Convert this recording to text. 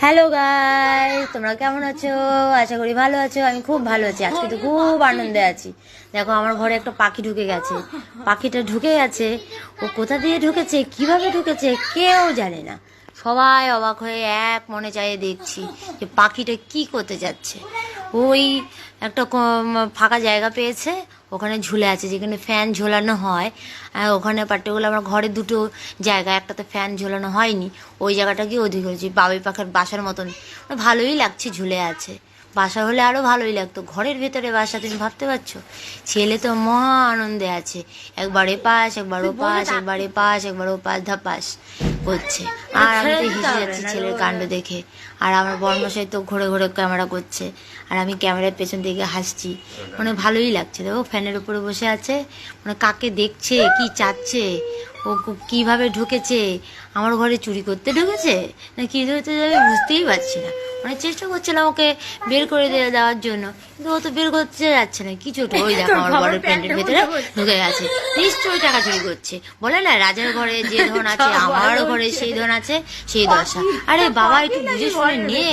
Hello guys, তোমরা কেমন আছো? আশা করি ভালো আছো। আমি খুব ভালো আছি, আজকে তো খুব আনন্দে আছি। দেখো, আমার ঘরে একটা পাখি ঢুকে গেছে। পাখিটা ঢুকে গেছে, ও কোথা দিয়ে ঢুকেছে, কিভাবে ঢুকেছে কেউ জানে না। সবাই অবাক হয়ে এক মনে চাইয়ে দেখছি যে পাখিটা কি করতে যাচ্ছে। ওই একটা ফাঁকা জায়গা পেয়েছে, ওখানে ঝুলে আছে, যেখানে ফ্যান ঝোলানো হয়। ওখানে পার্টিকুলার আমার ঘরে দুটো জায়গা, একটাতে ফ্যান ঝোলানো হয়নি, ওই জায়গাটা গিয়ে অধিক হয়েছে। বাবুই পাখির বাসার মতন ভালোই লাগছে, ঝুলে আছে। বাসা হলে আরও ভালোই লাগতো, ঘরের ভেতরে বাসা, তুমি ভাবতে পারছো? ছেলে তো মহা আনন্দে আছে, একবার এপাশ একবার ওপাশ, একবার এপাশ একবার ওপাশ ধাপাস করছে। আর আমি তো হেসে যাচ্ছি ছেলের কাণ্ড দেখে। আর আমার বর্মশাই তো ঘুরে ঘুরে ক্যামেরা করছে, আর আমি ক্যামেরার পেছন দিকে হাসছি। মানে ভালোই লাগছে। দেখো, ফ্যানের উপরে বসে আছে, মানে কাকে দেখছে, কি চাচ্ছে, ও কিভাবে ঢুকেছে, আমার ঘরে চুরি করতে ঢুকেছে না কি ধরতে যাবে বুঝতেই পারছি না। মানে চেষ্টা করছিলাম ওকে বের করে দেওয়ার জন্য, কিন্তু ও তো বের করতে যাচ্ছে না কিছুটা। ওই দেখো, আমার ঘরের প্যান্টের ভেতরে ঢুকে গেছে, নিশ্চয়ই টাকা চুরি করছে। বলে না, রাজার ঘরে যে ধন আছে, আমার ঘরে সেই ধন আছে, সেই দশা। আরে বাবা, একটু বুঝে শুনে নে।